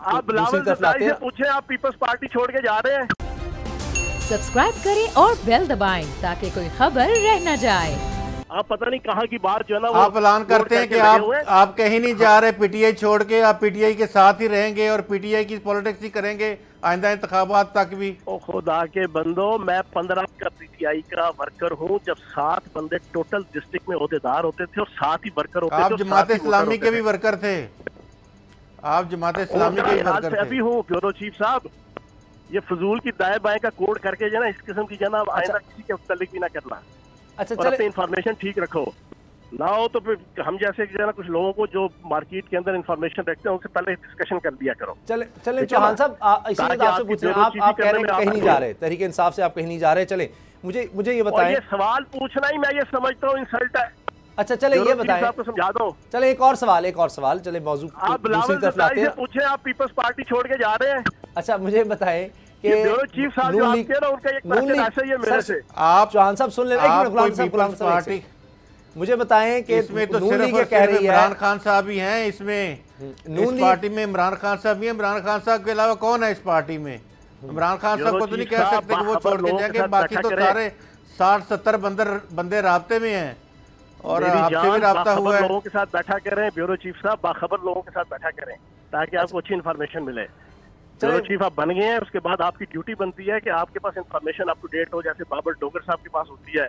आप दूसरी तरफ लाते हैं। पूछे, आप पीपल्स पार्टी छोड़ के जा रहे हैं। सब्सक्राइब करें और बेल दबाएं ताकि कोई खबर रह न जाए। आप पता नहीं कहाँ की बात जो है ना, आप ऐलान करते हैं कि आप कहीं नहीं जा रहे पीटीआई छोड़ के, आप पीटीआई के साथ ही रहेंगे और पीटीआई की पॉलिटिक्स ही करेंगे आइंदा इंतखाबात तक भी। ओ खुदा के बंदो, मैं 15 का पीटीआई का वर्कर हूँ। जब 7 बंदे टोटल डिस्ट्रिक्ट में ओहदेदार होते थे और 7 ही वर्कर होते थे। आप जमात इस्लामी के भी वर्कर थे, आप जमात इस्लामी के भी वर्कर थे। अभी हूँ ब्यूरो चीफ साहब। ये फजूल की दाएं बाएं का कोड करके जो ना इस किस्म की जना आइंदा किसी के मुतालिक भी ना करना। अच्छा और अपनी इन्फॉर्मेशन ठीक रखो ना हो तो फिर हम जैसे जो है ना कुछ लोगों को जो मार्केट के अंदर इन्फॉर्मेशन रखते हैं उनसे पहले डिस्कशन कर दिया करो। चले चौहान साहब, इसीलिए आपसे पूछ रहे हैं, आप कह रहे हैं कहीं नहीं जा रहे, तहरीक इंसाफ से आप कहीं नहीं जा रहे। चले मुझे ये बताएं, ये सवाल पूछना ही मैं ये समझता हूँ इंसल्ट है। अच्छा चले ये बताएं, आपको समझा दो। चले एक और सवाल, चले मौजू दूसरी तरफ लाते हैं। पूछे, आप पीपल्स पार्टी छोड़ के जा रहे हैं। अच्छा मुझे बताएं कि चीफ साहब जो आप कह रहे हैं उनका एक क्वेश्चन ऐसा ही है मेरे से। आप चौहान साहब सुन ले, पार्टी मुझे बताएं कि इसमें तो सिर्फ कह रही है इमरान खान साहब ही हैं इसमें, इस पार्टी में इमरान खान साहब ही हैं। इमरान खान साहब के अलावा कौन है इस पार्टी में? इमरान खान साहब को तो नहीं कह सकते कि वो छोड़ के जाएंगे, बाकी तो सारे 60-70 बंदे राब्ते में हैं और आपसे भी राब्ता हुआ है। लोगों के साथ बैठा करें ब्यूरो चीफ साहब, बाखबर लोगों के साथ बैठा करें ताकि आपको अच्छी इन्फॉर्मेशन मिले। ब्यूरो चीफ आप बन गए हैं, उसके बाद आपकी ड्यूटी बनती है कि आपके पास इन्फॉर्मेशन अप टू डेट हो, जैसे बाबर डोगर साहब के पास होती है।